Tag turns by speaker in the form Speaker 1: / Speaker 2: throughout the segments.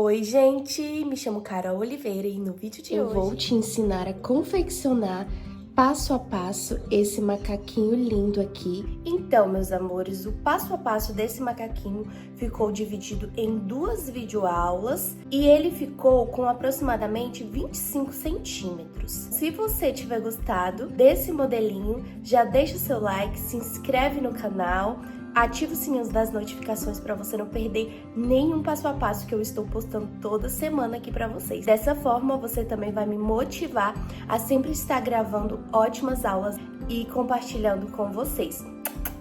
Speaker 1: Oi, gente! Me chamo Carol Oliveira e no vídeo de hoje
Speaker 2: eu vou te ensinar a confeccionar passo a passo esse macaquinho lindo aqui.
Speaker 1: Então, meus amores, o passo a passo desse macaquinho ficou dividido em duas videoaulas e ele ficou com aproximadamente 25 centímetros. Se você tiver gostado desse modelinho, já deixa o seu like, se inscreve no canal, ativa o sininho das notificações para você não perder nenhum passo a passo que eu estou postando toda semana aqui para vocês. Dessa forma, você também vai me motivar a sempre estar gravando ótimas aulas e compartilhando com vocês.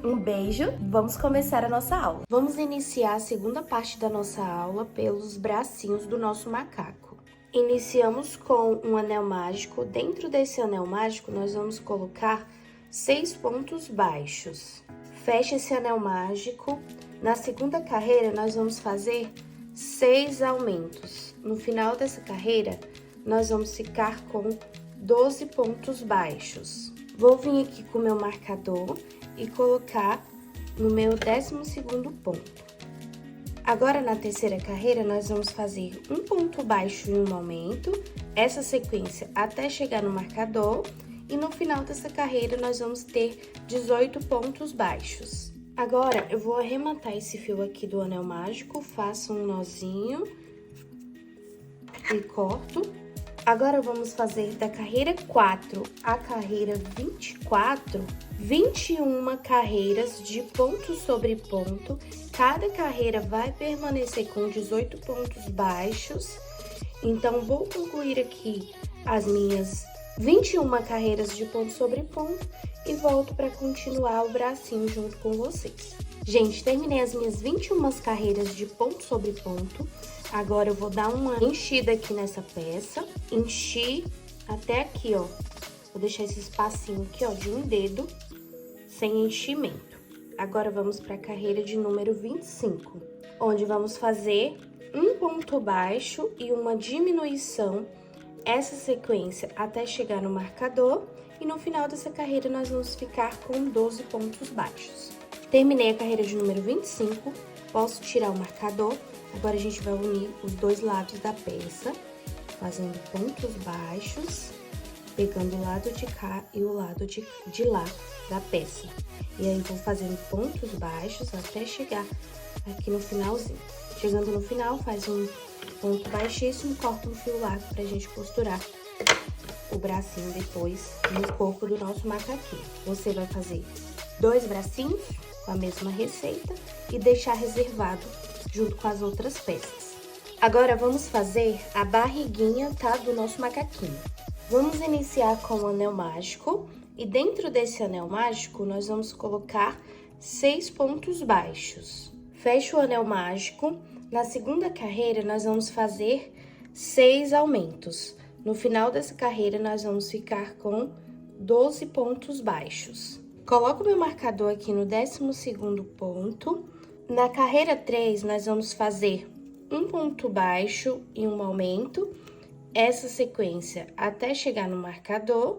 Speaker 1: Um beijo, vamos começar a nossa aula.
Speaker 2: Vamos iniciar a segunda parte da nossa aula pelos bracinhos do nosso macaco. Iniciamos com um anel mágico. Dentro desse anel mágico, nós vamos colocar 6 pontos baixos. Fecha esse anel mágico. Na segunda carreira, nós vamos fazer 6 aumentos. No final dessa carreira, nós vamos ficar com 12 pontos baixos. Vou vir aqui com o meu marcador e colocar no meu 12º ponto. Agora, na terceira carreira, nós vamos fazer um ponto baixo e um aumento, essa sequência até chegar no marcador. E no final dessa carreira, nós vamos ter 18 pontos baixos. Agora, eu vou arrematar esse fio aqui do anel mágico, faço um nozinho e corto. Agora, vamos fazer da carreira 4 à carreira 24, 21 carreiras de ponto sobre ponto. Cada carreira vai permanecer com 18 pontos baixos. Então, vou concluir aqui as minhas 21 carreiras de ponto sobre ponto e volto para continuar o bracinho junto com vocês. Gente, terminei as minhas 21 carreiras de ponto sobre ponto. Agora eu vou dar uma enchida aqui nessa peça. Enchi até aqui, ó. Vou deixar esse espacinho aqui, ó, de um dedo, sem enchimento. Agora vamos para a carreira de número 25, onde vamos fazer um ponto baixo e uma diminuição, essa sequência até chegar no marcador, e no final dessa carreira nós vamos ficar com 12 pontos baixos. Terminei a carreira de número 25, posso tirar o marcador. Agora a gente vai unir os dois lados da peça, fazendo pontos baixos, pegando o lado de cá e o lado de lá da peça. E aí vou fazendo pontos baixos até chegar aqui no finalzinho. Chegando no final, faz um ponto baixíssimo, corta um fio largo pra gente costurar o bracinho depois no corpo do nosso macaquinho. Você vai fazer 2 bracinhos com a mesma receita e deixar reservado junto com as outras peças. Agora, vamos fazer a barriguinha, tá, do nosso macaquinho. Vamos iniciar com o anel mágico e dentro desse anel mágico nós vamos colocar 6 pontos baixos. Fecha o anel mágico. Na segunda carreira, nós vamos fazer 6 aumentos. No final dessa carreira, nós vamos ficar com 12 pontos baixos. Coloco o meu marcador aqui no 12º ponto. Na carreira 3, nós vamos fazer um ponto baixo e um aumento, essa sequência até chegar no marcador.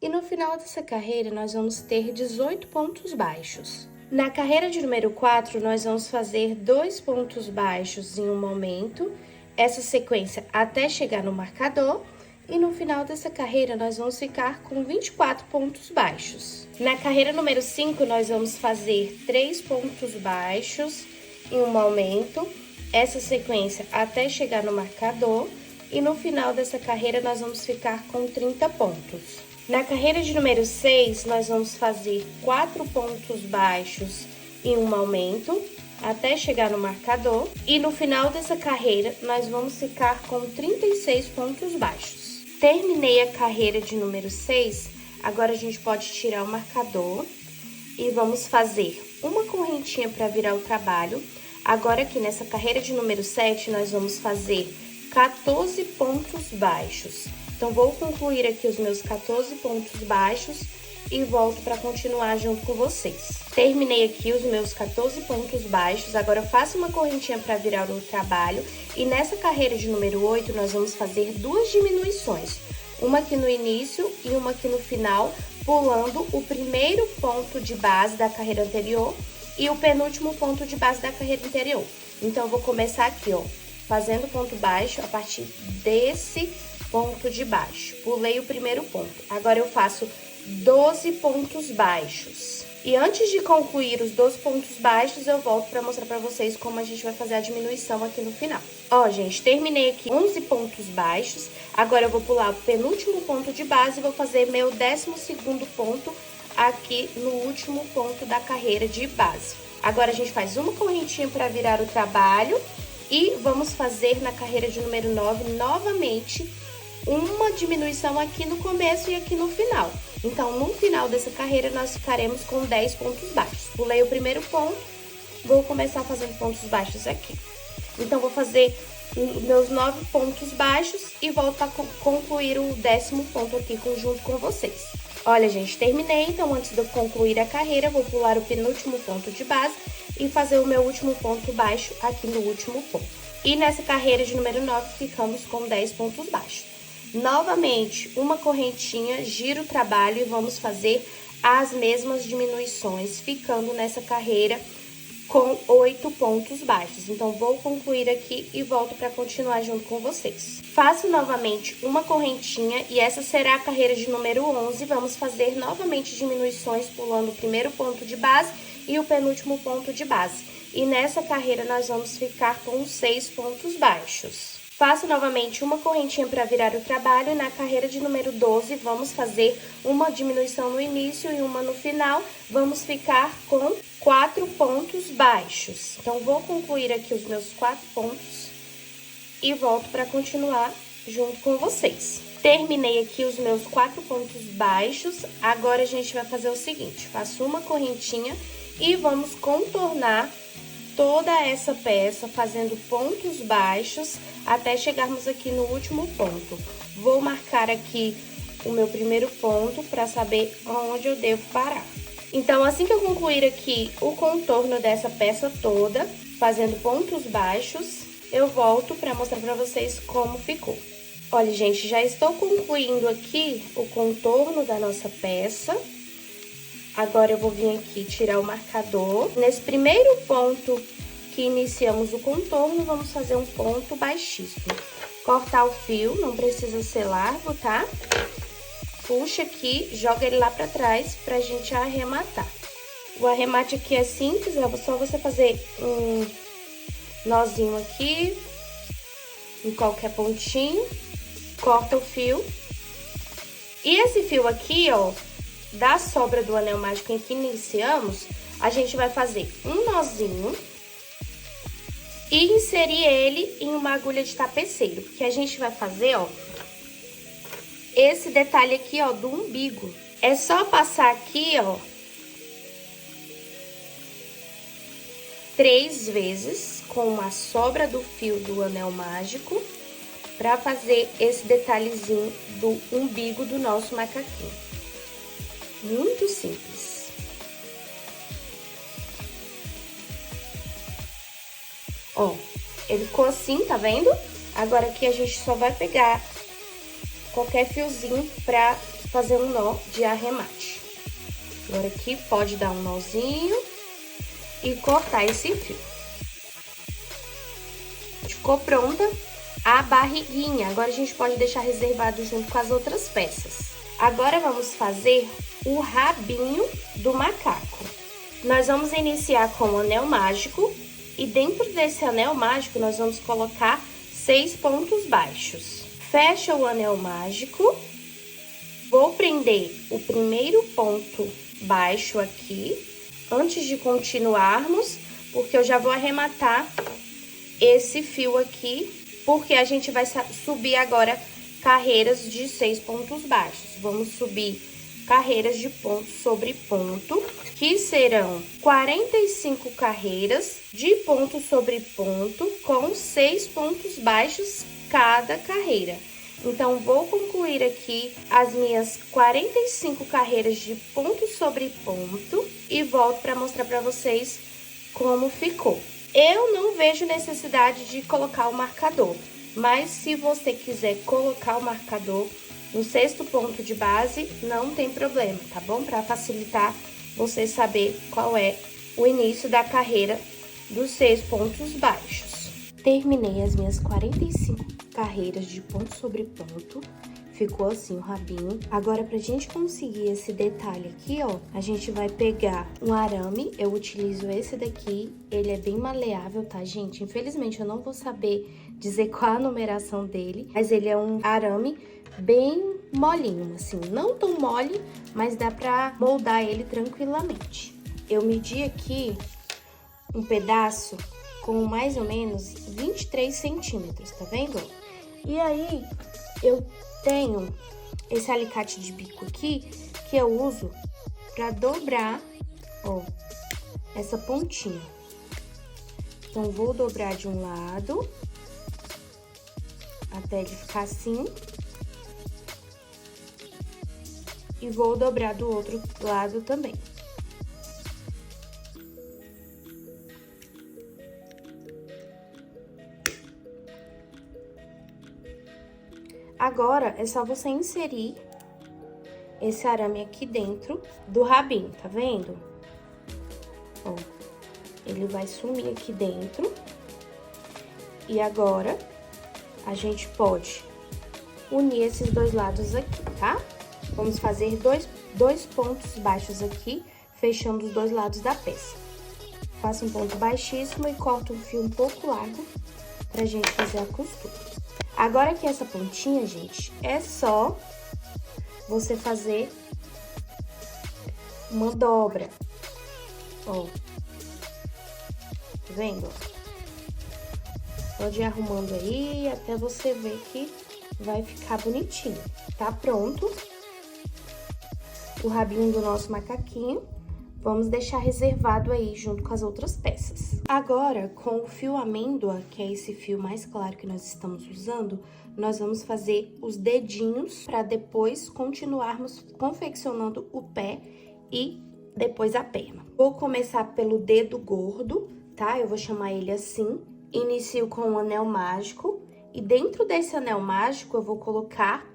Speaker 2: E no final dessa carreira, nós vamos ter 18 pontos baixos. Na carreira de número 4, nós vamos fazer 2 pontos baixos e um aumento, essa sequência até chegar no marcador. E no final dessa carreira, nós vamos ficar com 24 pontos baixos. Na carreira número 5, nós vamos fazer 3 pontos baixos e um aumento, essa sequência até chegar no marcador. E no final dessa carreira, nós vamos ficar com 30 pontos. Na carreira de número 6, nós vamos fazer 4 pontos baixos e um aumento, até chegar no marcador. E no final dessa carreira, nós vamos ficar com 36 pontos baixos. Terminei a carreira de número 6, agora a gente pode tirar o marcador e vamos fazer uma correntinha para virar o trabalho. Agora aqui nessa carreira de número 7, nós vamos fazer 14 pontos baixos. Então, vou concluir aqui os meus 14 pontos baixos e volto para continuar junto com vocês. Terminei aqui os meus 14 pontos baixos, agora faço uma correntinha para virar o trabalho. E nessa carreira de número 8, nós vamos fazer 2 diminuições. Uma aqui no início e uma aqui no final, pulando o primeiro ponto de base da carreira anterior e o penúltimo ponto de base da carreira anterior. Então, eu vou começar aqui, ó, fazendo ponto baixo a partir desse ponto de baixo. Pulei o primeiro ponto. Agora eu faço 12 pontos baixos. E antes de concluir os 12 pontos baixos, eu volto para mostrar para vocês como a gente vai fazer a diminuição aqui no final. Ó, gente, terminei aqui 11 pontos baixos. Agora eu vou pular o penúltimo ponto de base e vou fazer meu 12º ponto aqui no último ponto da carreira de base. Agora a gente faz uma correntinha para virar o trabalho e vamos fazer na carreira de número 9 novamente uma diminuição aqui no começo e aqui no final. Então, no final dessa carreira, nós ficaremos com 10 pontos baixos. Pulei o primeiro ponto, vou começar fazendo pontos baixos aqui. Então, vou fazer meus 9 pontos baixos e volto para concluir o 10º ponto aqui junto com vocês. Olha, gente, terminei. Então, antes de eu concluir a carreira, vou pular o penúltimo ponto de base e fazer o meu último ponto baixo aqui no último ponto. E nessa carreira de número 9, ficamos com 10 pontos baixos. Novamente, uma correntinha, giro o trabalho e vamos fazer as mesmas diminuições, ficando nessa carreira com 8 pontos baixos. Então, vou concluir aqui e volto para continuar junto com vocês. Faço novamente uma correntinha e essa será a carreira de número 11. Vamos fazer novamente diminuições, pulando o primeiro ponto de base e o penúltimo ponto de base. E nessa carreira, nós vamos ficar com 6 pontos baixos. Faço novamente uma correntinha para virar o trabalho. Na carreira de número 12, vamos fazer uma diminuição no início e uma no final. Vamos ficar com 4 pontos baixos. Então, vou concluir aqui os meus 4 pontos e volto para continuar junto com vocês. Terminei aqui os meus 4 pontos baixos. Agora, a gente vai fazer o seguinte. Faço uma correntinha e vamos contornar toda essa peça fazendo pontos baixos até chegarmos aqui no último ponto. Vou marcar aqui o meu primeiro ponto para saber onde eu devo parar. Então, assim que eu concluir aqui o contorno dessa peça toda, fazendo pontos baixos, eu volto para mostrar para vocês como ficou. Olha, gente, já estou concluindo aqui o contorno da nossa peça. Agora, eu vou vir aqui tirar o marcador. Nesse primeiro ponto que iniciamos o contorno, vamos fazer um ponto baixíssimo. Cortar o fio, não precisa ser largo, tá? Puxa aqui, joga ele lá pra trás pra gente arrematar. O arremate aqui é simples, é só você fazer um nozinho aqui, em qualquer pontinho, corta o fio. E esse fio aqui, ó, da sobra do anel mágico em que iniciamos, a gente vai fazer um nozinho e inserir ele em uma agulha de tapeceiro, porque a gente vai fazer, ó, esse detalhe aqui, ó, do umbigo. É só passar aqui, ó, 3 vezes com a sobra do fio do anel mágico pra fazer esse detalhezinho do umbigo do nosso macaquinho. Muito simples. Ó, ele ficou assim, tá vendo? Agora aqui a gente só vai pegar qualquer fiozinho pra fazer um nó de arremate. Agora aqui pode dar um nozinho e cortar esse fio. Ficou pronta a barriguinha. Agora a gente pode deixar reservado junto com as outras peças. Agora vamos fazer o rabinho do macaco. Nós vamos iniciar com o anel mágico e dentro desse anel mágico nós vamos colocar 6 pontos baixos. Fecha o anel mágico, vou prender o primeiro ponto baixo aqui, antes de continuarmos, porque eu já vou arrematar esse fio aqui, porque a gente vai subir agora carreiras de 6 pontos baixos. Vamos subir carreiras de ponto sobre ponto, que serão 45 carreiras de ponto sobre ponto, com 6 pontos baixos cada carreira. Então, vou concluir aqui as minhas 45 carreiras de ponto sobre ponto e volto para mostrar para vocês como ficou. Eu não vejo necessidade de colocar o marcador, mas se você quiser colocar o marcador no 6º ponto de base, não tem problema, tá bom? Para facilitar você saber qual é o início da carreira dos 6 pontos baixos. Terminei as minhas 45 carreiras de ponto sobre ponto. Ficou assim o rabinho. Agora, pra gente conseguir esse detalhe aqui, ó, a gente vai pegar um arame. Eu utilizo esse daqui, ele é bem maleável, tá, gente? Infelizmente, eu não vou saber dizer qual a numeração dele, mas ele é um arame bem molinho, assim. Não tão mole, mas dá pra moldar ele tranquilamente. Eu medi aqui um pedaço com mais ou menos 23 centímetros, tá vendo? E aí, eu tenho esse alicate de bico aqui, que eu uso pra dobrar, ó, essa pontinha. Então, vou dobrar de um lado, até ele ficar assim. E vou dobrar do outro lado também. Agora, é só você inserir esse arame aqui dentro do rabinho, tá vendo? Ó, ele vai sumir aqui dentro. E agora, a gente pode unir esses dois lados aqui, tá? Vamos fazer dois pontos baixos aqui, fechando os dois lados da peça. Faça um ponto baixíssimo e corta um fio um pouco largo pra gente fazer a costura. Agora que essa pontinha, gente, é só você fazer uma dobra, ó, tá vendo? Pode ir arrumando aí até você ver que vai ficar bonitinho. Tá pronto o rabinho do nosso macaquinho. Vamos deixar reservado aí junto com as outras peças. Agora, com o fio amêndoa, que é esse fio mais claro que nós estamos usando, nós vamos fazer os dedinhos para depois continuarmos confeccionando o pé e depois a perna. Vou começar pelo dedo gordo, tá? Eu vou chamar ele assim. Inicio com um anel mágico e dentro desse anel mágico eu vou colocar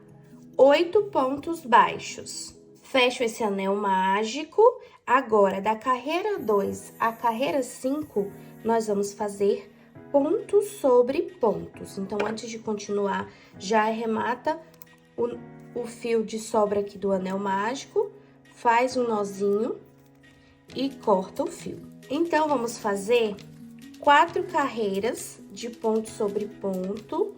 Speaker 2: 8 pontos baixos. Fecho esse anel mágico. Agora, da carreira 2 à carreira 5, nós vamos fazer pontos sobre pontos. Então, antes de continuar, já arremata o fio de sobra aqui do anel mágico, faz um nozinho e corta o fio. Então, vamos fazer 4 carreiras de ponto sobre ponto.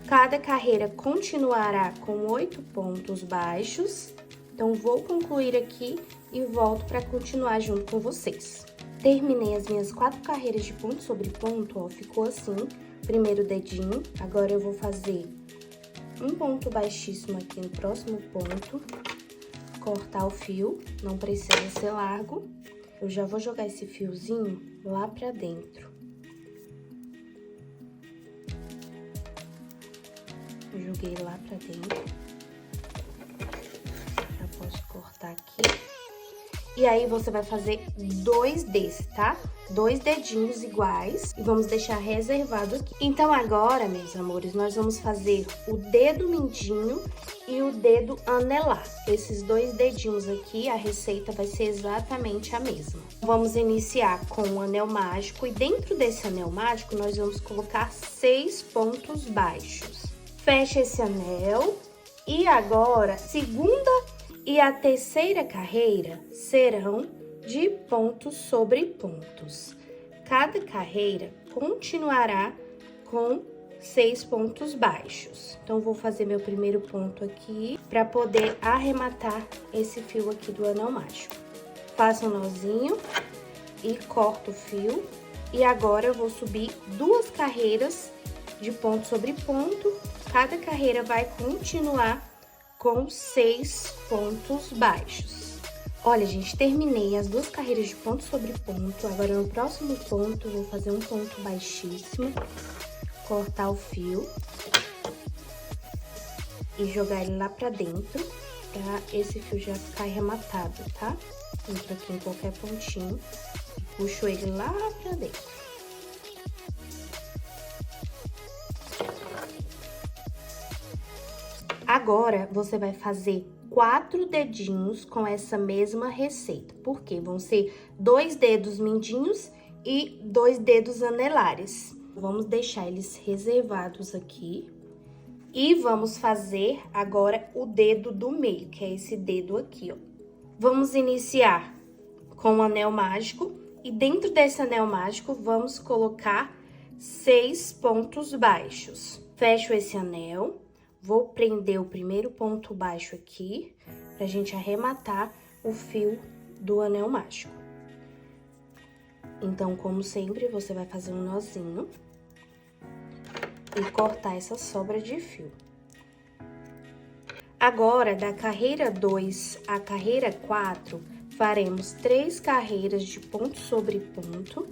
Speaker 2: Cada carreira continuará com 8 pontos baixos. Então, vou concluir aqui e volto para continuar junto com vocês. Terminei as minhas 4 carreiras de ponto sobre ponto, ó, ficou assim, primeiro dedinho. Agora, eu vou fazer um ponto baixíssimo aqui no próximo ponto, cortar o fio, não precisa ser largo. Eu já vou jogar esse fiozinho lá pra dentro. Joguei lá pra dentro. Posso cortar aqui. E aí, você vai fazer 2 desses, tá? 2 dedinhos iguais e vamos deixar reservado aqui. Então, agora, meus amores, nós vamos fazer o dedo mindinho e o dedo anelar. Esses 2 dedinhos aqui, a receita vai ser exatamente a mesma. Vamos iniciar com o anel mágico e dentro desse anel mágico, nós vamos colocar 6 pontos baixos. Fecha esse anel e agora, segunda e a terceira carreira serão de pontos sobre pontos. Cada carreira continuará com 6 pontos baixos. Então, vou fazer meu primeiro ponto aqui para poder arrematar esse fio aqui do anel mágico. Faço um nozinho e corto o fio. E agora, eu vou subir 2 carreiras de ponto sobre ponto. Cada carreira vai continuar com 6 pontos baixos. Olha, gente, terminei as 2 carreiras de ponto sobre ponto. Agora, no próximo ponto, vou fazer um ponto baixíssimo, cortar o fio e jogar ele lá pra dentro, pra esse fio já ficar arrematado, tá? Entro aqui em qualquer pontinho e puxo ele lá pra dentro. Agora, você vai fazer 4 dedinhos com essa mesma receita. Porque vão ser 2 dedos mindinhos e 2 dedos anelares. Vamos deixar eles reservados aqui. E vamos fazer agora o dedo do meio, que é esse dedo aqui, ó. Vamos iniciar com o anel mágico e dentro desse anel mágico vamos colocar 6 pontos baixos. Fecho esse anel, vou prender o primeiro ponto baixo aqui, pra gente arrematar o fio do anel mágico. Então, como sempre, você vai fazer um nozinho e cortar essa sobra de fio. Agora, da carreira 2 à carreira 4, faremos 3 carreiras de ponto sobre ponto.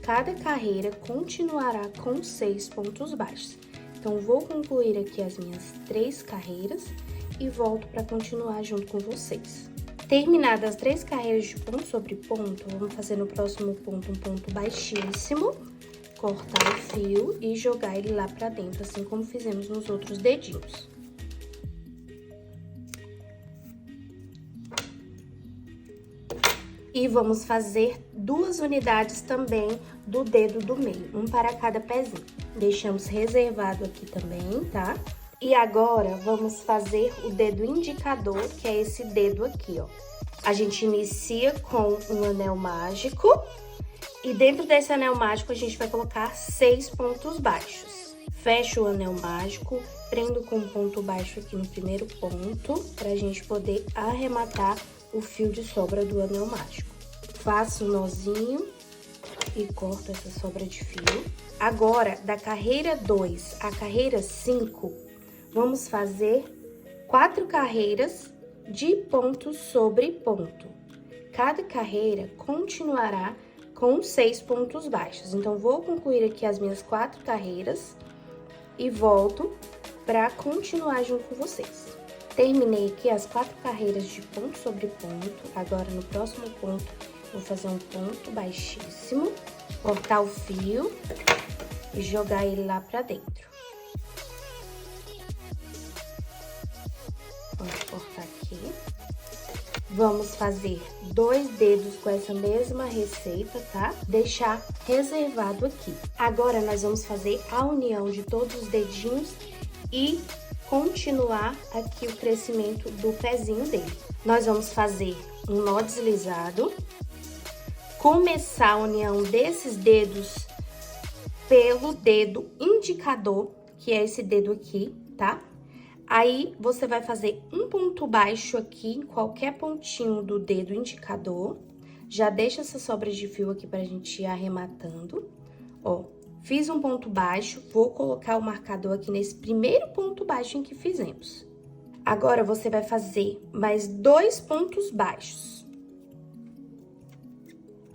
Speaker 2: Cada carreira continuará com 6 pontos baixos. Então, vou concluir aqui as minhas 3 carreiras e volto para continuar junto com vocês. Terminadas as 3 carreiras de ponto sobre ponto, vamos fazer no próximo ponto um ponto baixíssimo, cortar o fio e jogar ele lá pra dentro, assim como fizemos nos outros dedinhos. E vamos fazer 2 unidades também do dedo do meio, um para cada pezinho. Deixamos reservado aqui também, tá? E agora, vamos fazer o dedo indicador, que é esse dedo aqui, ó. A gente inicia com um anel mágico. E dentro desse anel mágico, a gente vai colocar 6 pontos baixos. Fecho o anel mágico, prendo com um ponto baixo aqui no primeiro ponto, pra gente poder arrematar o fio de sobra do anel mágico. Faço um nozinho e corto essa sobra de fio. Agora, da carreira 2 à carreira 5, vamos fazer 4 carreiras de ponto sobre ponto. Cada carreira continuará com 6 pontos baixos. Então, vou concluir aqui as minhas 4 carreiras e volto para continuar junto com vocês. Terminei aqui as 4 carreiras de ponto sobre ponto. Agora, no próximo ponto, vou fazer um ponto baixíssimo, cortar o fio e jogar ele lá para dentro. Vamos cortar aqui. Vamos fazer 2 dedos com essa mesma receita, tá? Deixar reservado aqui. Agora, nós vamos fazer a união de todos os dedinhos e continuar aqui o crescimento do pezinho dele. Nós vamos fazer um nó deslizado, começar a união desses dedos pelo dedo indicador, que é esse dedo aqui, tá? Aí, você vai fazer um ponto baixo aqui, em qualquer pontinho do dedo indicador. Já deixa essa sobra de fio aqui pra gente ir arrematando. Ó, fiz um ponto baixo, vou colocar o marcador aqui nesse primeiro ponto baixo em que fizemos. Agora, você vai fazer mais 2 pontos baixos.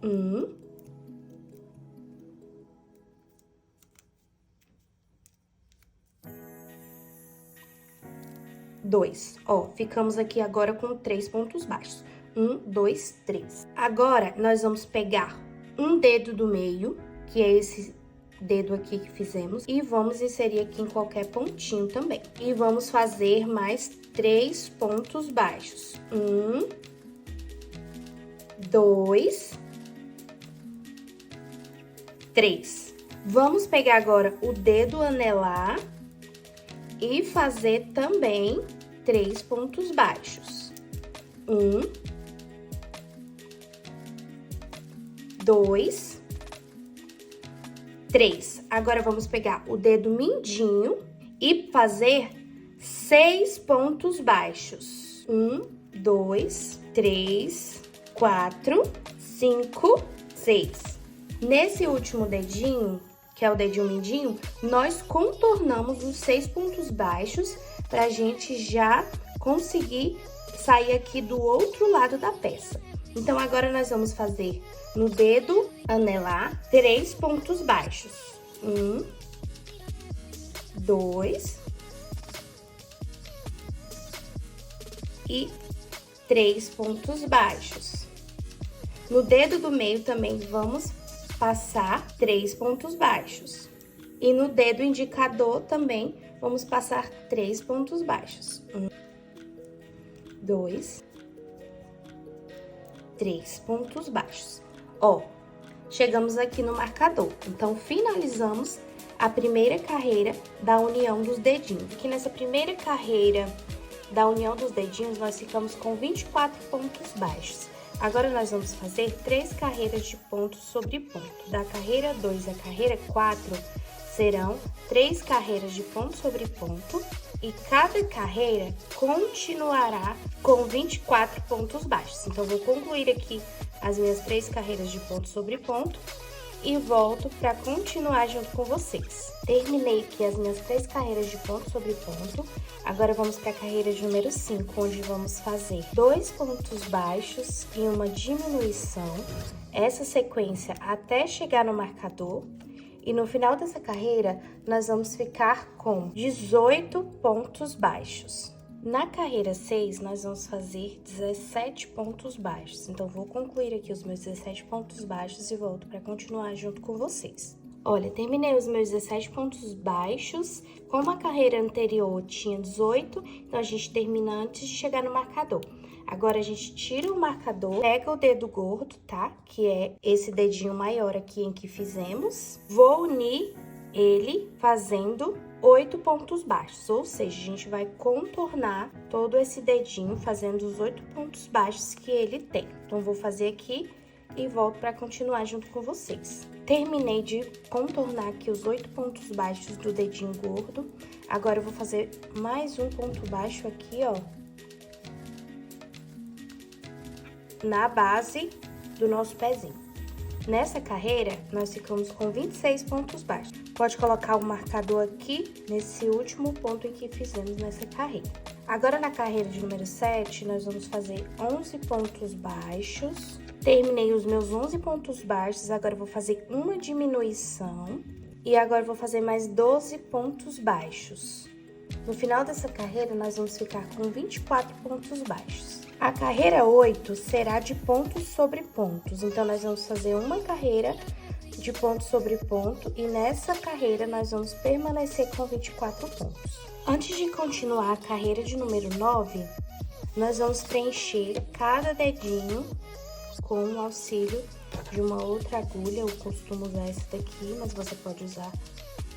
Speaker 2: 1. 2. Ó, ficamos aqui agora com 3 pontos baixos. 1, 2, 3. Agora, nós vamos pegar um dedo do meio, que é esse dedo aqui que fizemos, e vamos inserir aqui em qualquer pontinho também. E vamos fazer mais 3 pontos baixos. 1, 2, 3. Vamos pegar agora o dedo anelar e fazer também 3 pontos baixos. 1, 2, 3. Agora, vamos pegar o dedo mindinho e fazer 6 pontos baixos. 1, 2, 3, 4, 5, 6. Nesse último dedinho, que é o dedinho mindinho, nós contornamos os 6 pontos baixos pra gente já conseguir sair aqui do outro lado da peça. Então, agora nós vamos fazer no dedo anelar 3 pontos baixos. 1, 2 e 3 pontos baixos. No dedo do meio também vamos passar 3 pontos baixos. E no dedo indicador também vamos passar 3 pontos baixos. 1, 2, 3 pontos baixos. Ó, chegamos aqui no marcador. Então, finalizamos a primeira carreira da união dos dedinhos. Aqui nessa primeira carreira da união dos dedinhos, nós ficamos com 24 pontos baixos. Agora, nós vamos fazer 3 carreiras de ponto sobre ponto. Da carreira 2 à carreira 4, serão 3 carreiras de ponto sobre ponto. E cada carreira continuará com 24 pontos baixos. Então, vou concluir aqui as minhas 3 carreiras de ponto sobre ponto e volto para continuar junto com vocês. Terminei aqui as minhas 3 carreiras de ponto sobre ponto. Agora, vamos para a carreira de número 5, onde vamos fazer 2 pontos baixos e uma diminuição. Essa sequência até chegar no marcador. E no final dessa carreira, nós vamos ficar com 18 pontos baixos. Na carreira 6, nós vamos fazer 17 pontos baixos. Então, vou concluir aqui os meus 17 pontos baixos e volto para continuar junto com vocês. Olha, terminei os meus 17 pontos baixos. Como a carreira anterior tinha 18, então a gente termina antes de chegar no marcador. Agora, a gente tira o marcador, pega o dedo gordo, tá? Que é esse dedinho maior aqui em que fizemos. Vou unir ele fazendo 8 pontos baixos, ou seja, a gente vai contornar todo esse dedinho fazendo os 8 pontos baixos que ele tem. Então, vou fazer aqui e volto para continuar junto com vocês. Terminei de contornar aqui os 8 pontos baixos do dedinho gordo. Agora, eu vou fazer mais um ponto baixo aqui, ó, na base do nosso pezinho. Nessa carreira, nós ficamos com 26 pontos baixos. Pode colocar o marcador aqui, nesse último ponto em que fizemos nessa carreira. Agora, na carreira de número 7, nós vamos fazer 11 pontos baixos. Terminei os meus 11 pontos baixos, agora eu vou fazer uma diminuição. E agora eu vou fazer mais 12 pontos baixos. No final dessa carreira, nós vamos ficar com 24 pontos baixos. A carreira 8 será de pontos sobre pontos, então nós vamos fazer uma carreira de ponto sobre ponto e nessa carreira nós vamos permanecer com 24 pontos. Antes de continuar a carreira de número 9, nós vamos preencher cada dedinho com o auxílio de uma outra agulha. Eu costumo usar essa daqui, mas você pode usar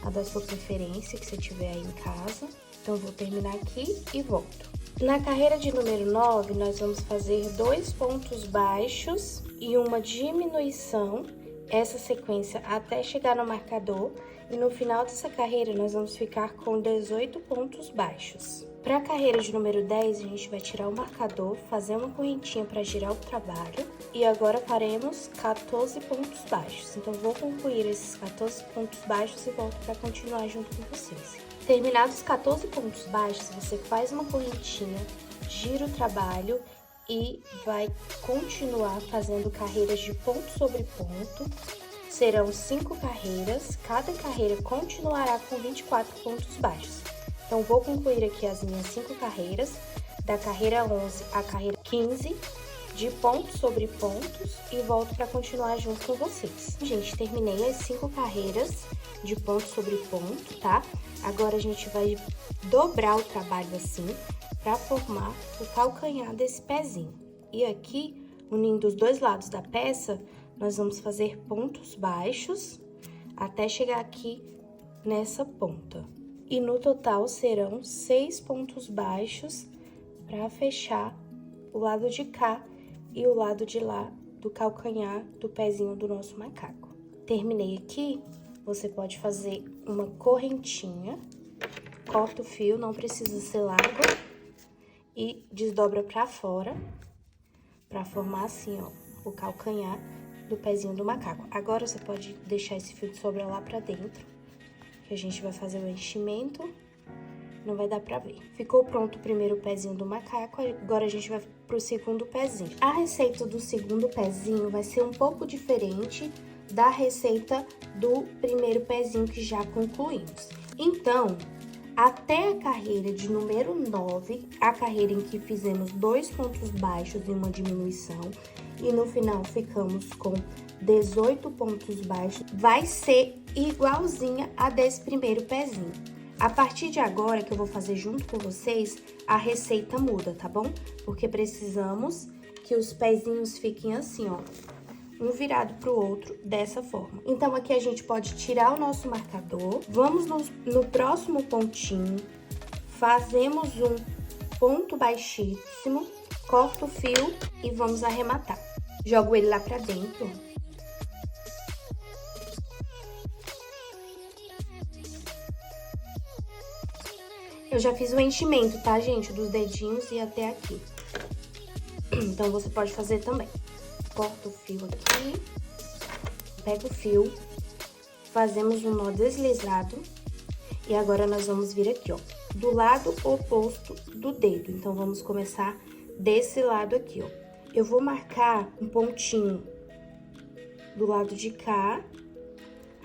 Speaker 2: a da sua preferência, que você tiver aí em casa. Então, eu vou terminar aqui e volto. Na carreira de número 9, nós vamos fazer 2 pontos baixos e uma diminuição, essa sequência até chegar no marcador. E no final dessa carreira, nós vamos ficar com 18 pontos baixos. Para a carreira de número 10, a gente vai tirar o marcador, fazer uma correntinha para girar o trabalho. E agora faremos 14 pontos baixos. Então, vou concluir esses 14 pontos baixos e volto para continuar junto com vocês. Terminados os 14 pontos baixos, você faz uma correntinha, gira o trabalho e vai continuar fazendo carreiras de ponto sobre ponto. Serão 5 carreiras, cada carreira continuará com 24 pontos baixos. Então, vou concluir aqui as minhas 5 carreiras, da carreira 11 à carreira 15, de pontos sobre pontos e volto para continuar junto com vocês. Gente, terminei as 5 carreiras de ponto sobre ponto, tá? Agora, a gente vai dobrar o trabalho assim, para formar o calcanhar desse pezinho. E aqui, unindo os dois lados da peça, nós vamos fazer pontos baixos até chegar aqui nessa ponta. E no total serão 6 pontos baixos para fechar o lado de cá e o lado de lá do calcanhar do pezinho do nosso macaco. Terminei aqui, você pode fazer uma correntinha, corta o fio, não precisa ser largo, e desdobra pra fora, pra formar assim, ó, o calcanhar do pezinho do macaco. Agora, você pode deixar esse fio de sobra lá pra dentro, que a gente vai fazer o enchimento, não vai dar pra ver. Ficou pronto o primeiro pezinho do macaco, agora a gente vai pro segundo pezinho. A receita do segundo pezinho vai ser um pouco diferente da receita do primeiro pezinho que já concluímos. Então, até a carreira de número 9, a carreira em que fizemos 2 pontos baixos e uma diminuição, e no final ficamos com 18 pontos baixos, vai ser igualzinha a desse primeiro pezinho. A partir de agora, que eu vou fazer junto com vocês, a receita muda, tá bom? Porque precisamos que os pezinhos fiquem assim, ó, um virado pro outro, dessa forma. Então, aqui a gente pode tirar o nosso marcador, vamos no próximo pontinho, fazemos um ponto baixíssimo, corta o fio e vamos arrematar. Jogo ele lá pra dentro. Eu já fiz o enchimento, tá, gente? Dos dedinhos e até aqui. Então, você pode fazer também. Corta o fio aqui, pega o fio, fazemos um nó deslizado e agora nós vamos vir aqui, ó, do lado oposto do dedo. Então, vamos começar desse lado aqui, ó. Eu vou marcar um pontinho do lado de cá,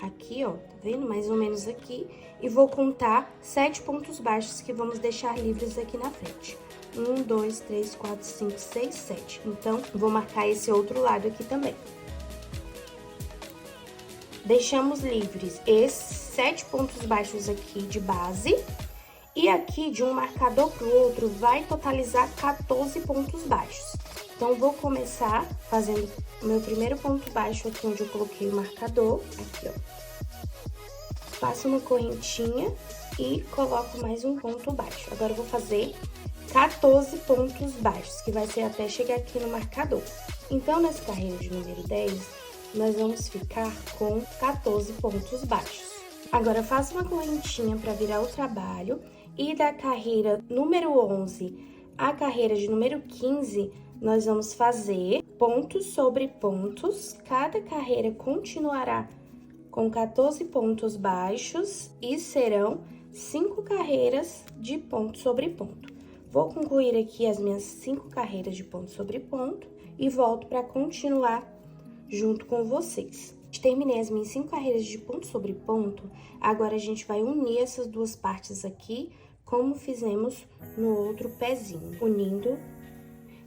Speaker 2: aqui, ó, tá vendo? Mais ou menos aqui. E vou contar 7 pontos baixos que vamos deixar livres aqui na frente. 1, 2, 3, 4, 5, 6, 7. Então, vou marcar esse outro lado aqui também. Deixamos livres esses 7 pontos baixos aqui de base. E aqui, de um marcador pro outro, vai totalizar 14 pontos baixos. Então, vou começar fazendo o meu primeiro ponto baixo aqui onde eu coloquei o marcador. Aqui, ó. Passo uma correntinha e coloco mais um ponto baixo. Agora, eu vou fazer 14 pontos baixos, que vai ser até chegar aqui no marcador. Então, nessa carreira de número 10, nós vamos ficar com 14 pontos baixos. Agora, faço uma correntinha para virar o trabalho e da carreira número 11 à carreira de número 15, nós vamos fazer pontos sobre pontos. Cada carreira continuará com 14 pontos baixos e serão 5 carreiras de ponto sobre ponto. Vou concluir aqui as minhas 5 carreiras de ponto sobre ponto e volto para continuar junto com vocês. Terminei as minhas 5 carreiras de ponto sobre ponto, agora a gente vai unir essas duas partes aqui, como fizemos no outro pezinho, unindo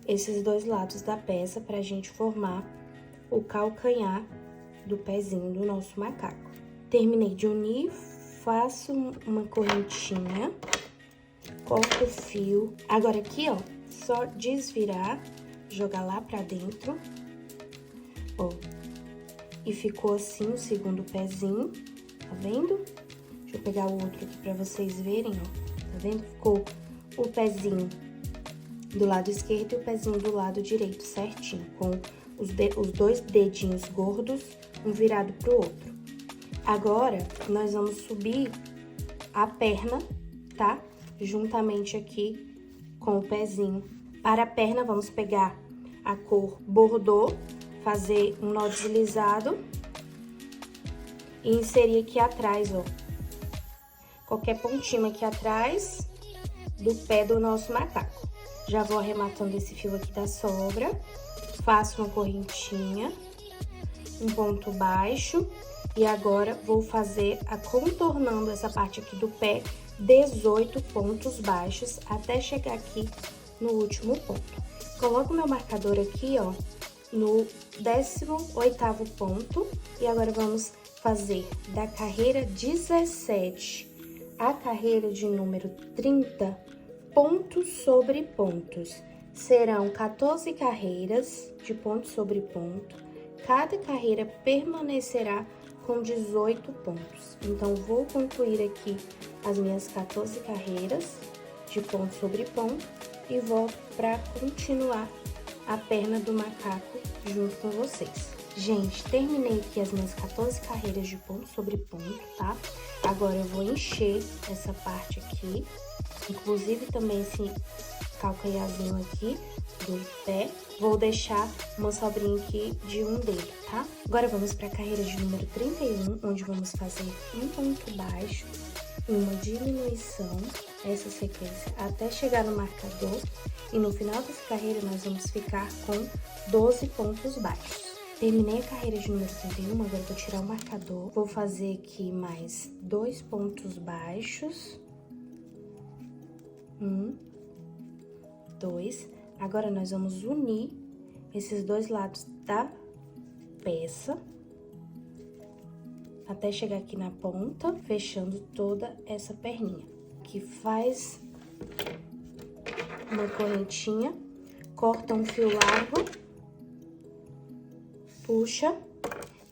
Speaker 2: esses dois lados da peça para a gente formar o calcanhar do pezinho do nosso macaco. Terminei de unir, faço uma correntinha, corto o fio. Agora aqui, ó, só desvirar, jogar lá pra dentro, ó. E ficou assim o segundo pezinho, tá vendo? Deixa eu pegar o outro aqui pra vocês verem, ó. Tá vendo? Ficou o pezinho do lado esquerdo e o pezinho do lado direito, certinho, com os dois dedinhos gordos, um virado pro outro. Agora, nós vamos subir a perna, tá? Juntamente aqui com o pezinho. Para a perna, vamos pegar a cor bordô, fazer um nó deslizado e inserir aqui atrás, ó. Qualquer pontinho aqui atrás do pé do nosso macaco. Já vou arrematando esse fio aqui da sobra, faço uma correntinha, um ponto baixo e agora vou fazer contornando essa parte aqui do pé, 18 pontos baixos até chegar aqui no último ponto. Coloco meu marcador aqui, ó, no 18º ponto e agora vamos fazer da carreira 17 à carreira de número 30, pontos sobre pontos. Serão 14 carreiras de ponto sobre ponto. Cada carreira permanecerá com 18 pontos. Então, vou concluir aqui as minhas 14 carreiras de ponto sobre ponto e volto para continuar a perna do macaco junto com vocês. Gente, terminei aqui as minhas 14 carreiras de ponto sobre ponto, tá? Agora, eu vou encher essa parte aqui, inclusive também esse calcanharzinho aqui do pé. Vou deixar uma sobrinha aqui de um dedo, tá? Agora, vamos para a carreira de número 31, onde vamos fazer um ponto baixo, uma diminuição, essa sequência, até chegar no marcador. E no final dessa carreira, nós vamos ficar com 12 pontos baixos. Terminei a carreira de número 31, agora eu vou tirar o marcador. Vou fazer aqui mais 2 pontos baixos. 1, 2. Agora, nós vamos unir esses dois lados da peça até chegar aqui na ponta, fechando toda essa perninha. Aqui faz uma correntinha, corta um fio largo puxa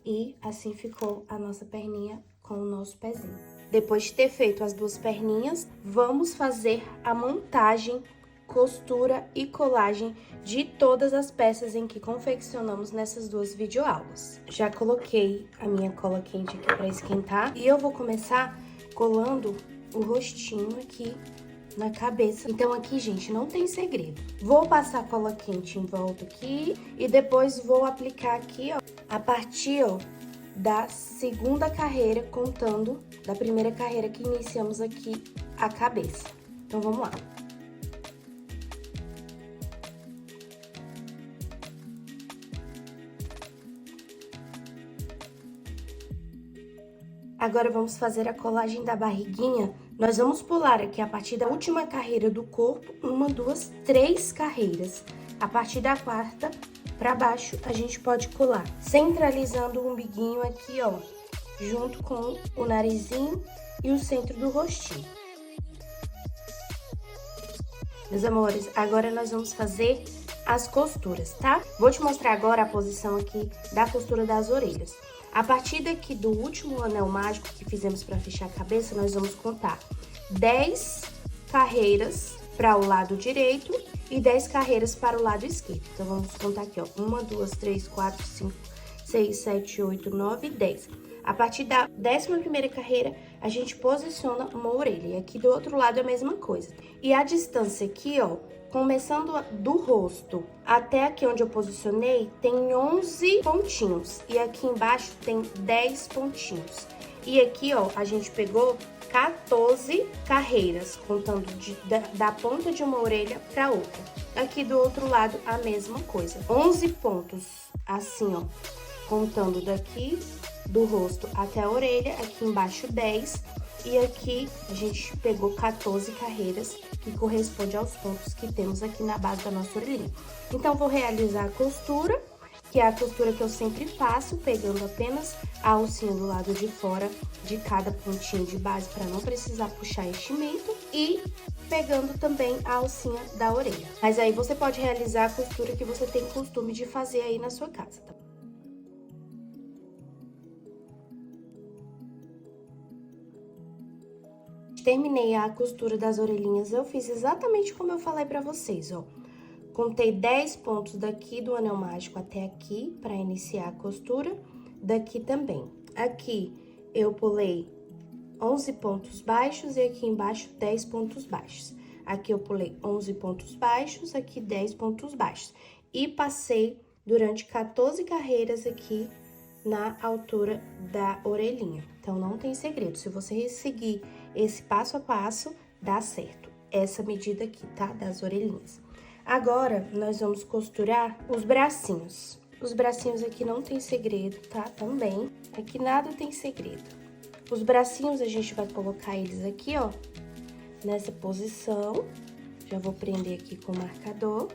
Speaker 2: e assim ficou a nossa perninha com o nosso pezinho. Depois de ter feito as duas perninhas, vamos fazer a montagem, costura e colagem de todas as peças em que confeccionamos nessas duas videoaulas. Já coloquei a minha cola quente aqui para esquentar e eu vou começar colando o rostinho aqui na cabeça. Então aqui, gente, não tem segredo. Vou passar cola quente em volta aqui e depois vou aplicar aqui, ó, a partir, ó, da segunda carreira, contando da primeira carreira que iniciamos aqui a cabeça. Então vamos lá. Agora vamos fazer a colagem da barriguinha. Nós vamos pular aqui a partir da última carreira do corpo, 1, 2, 3 carreiras. A partir da quarta para baixo, a gente pode colar, centralizando o umbiguinho aqui, ó, junto com o narizinho e o centro do rostinho. Meus amores, agora nós vamos fazer as costuras, tá? Vou te mostrar agora a posição aqui da costura das orelhas. A partir daqui do último anel mágico que fizemos para fechar a cabeça, nós vamos contar 10 carreiras para o lado direito e 10 carreiras para o lado esquerdo. Então, vamos contar aqui, ó, 1, 2, 3, 4, 5, 6, 7, 8, 9, 10. A partir da 11ª carreira, a gente posiciona uma orelha. E aqui do outro lado é a mesma coisa. E a distância aqui, ó, começando do rosto até aqui onde eu posicionei, tem 11 pontinhos. E aqui embaixo tem 10 pontinhos. E aqui, ó, a gente pegou 14 carreiras, contando da ponta de uma orelha para outra. Aqui do outro lado, a mesma coisa. 11 pontos, assim, ó, contando daqui do rosto até a orelha, aqui embaixo 10. E aqui a gente pegou 14 carreiras, que corresponde aos pontos que temos aqui na base da nossa orelhinha. Então, vou realizar a costura, que é a costura que eu sempre faço, pegando apenas a alcinha do lado de fora de cada pontinho de base, para não precisar puxar enchimento, e pegando também a alcinha da orelha. Mas aí você pode realizar a costura que você tem costume de fazer aí na sua casa, tá? Terminei a costura das orelhinhas, eu fiz exatamente como eu falei pra vocês, ó. Contei 10 pontos daqui do anel mágico até aqui, pra iniciar a costura, daqui também. Aqui, eu pulei 11 pontos baixos e aqui embaixo 10 pontos baixos. Aqui eu pulei 11 pontos baixos, aqui 10 pontos baixos. E passei durante 14 carreiras aqui na altura da orelhinha. Então, não tem segredo. Se você seguir esse passo a passo, dá certo. Essa medida aqui, tá? Das orelhinhas. Agora, nós vamos costurar os bracinhos. Os bracinhos aqui não tem segredo, tá? Também. Aqui nada tem segredo. Os bracinhos, a gente vai colocar eles aqui, ó, nessa posição. Já vou prender aqui com o marcador.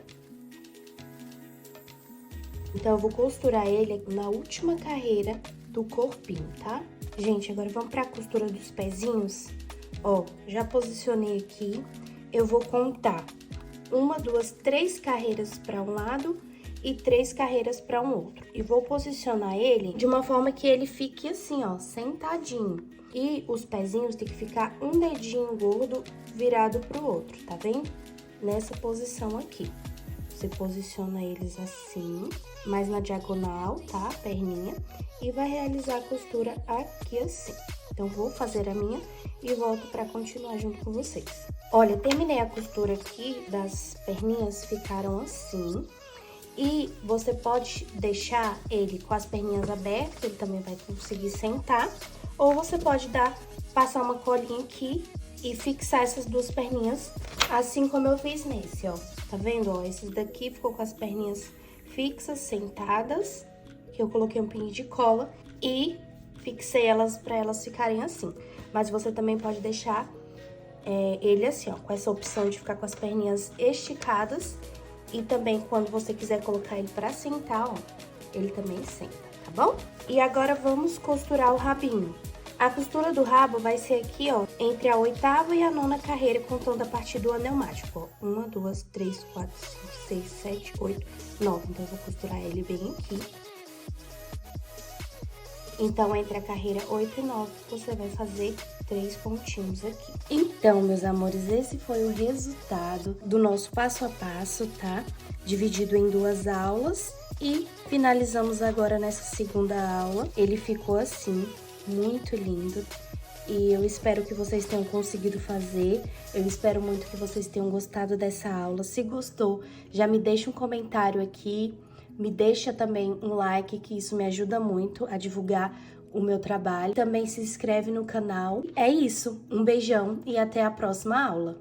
Speaker 2: Então, eu vou costurar ele na última carreira do corpinho, tá? Gente, agora vamos pra costura dos pezinhos. Ó, já posicionei aqui. Eu vou contar 1, 2, 3 carreiras para um lado e 3 carreiras para um outro. E vou posicionar ele de uma forma que ele fique assim, ó, sentadinho. E os pezinhos tem que ficar um dedinho gordo virado pro outro, tá vendo? Nessa posição aqui. Você posiciona eles assim, mais na diagonal, tá? A perninha. E vai realizar a costura aqui assim. Então, vou fazer a minha e volto pra continuar junto com vocês. Olha, terminei a costura aqui das perninhas, ficaram assim. E você pode deixar ele com as perninhas abertas, ele também vai conseguir sentar. Ou você pode passar uma colinha aqui e fixar essas duas perninhas, assim como eu fiz nesse, ó. Tá vendo, ó? Esse daqui ficou com as perninhas fixas, sentadas, que eu coloquei um pin de cola e fixei elas pra elas ficarem assim. Mas você também pode deixar ele assim, ó, com essa opção de ficar com as perninhas esticadas. E também, quando você quiser colocar ele pra sentar, ó, ele também senta, tá bom? E agora, vamos costurar o rabinho. A costura do rabo vai ser aqui, ó, entre a 8ª e a 9ª carreira, contando a partir do anel mágico, ó. 1, 2, 3, 4, 5, 6, 7, 8, 9. Então, eu vou costurar ele bem aqui. Então, entre a carreira 8 e 9, você vai fazer 3 pontinhos aqui. Então, meus amores, esse foi o resultado do nosso passo a passo, tá? Dividido em 2 aulas e finalizamos agora nessa segunda aula. Ele ficou assim, muito lindo. E eu espero que vocês tenham conseguido fazer. Eu espero muito que vocês tenham gostado dessa aula. Se gostou, já me deixa um comentário aqui. Me deixa também um like, que isso me ajuda muito a divulgar o meu trabalho. Também se inscreve no canal. É isso, um beijão e até a próxima aula.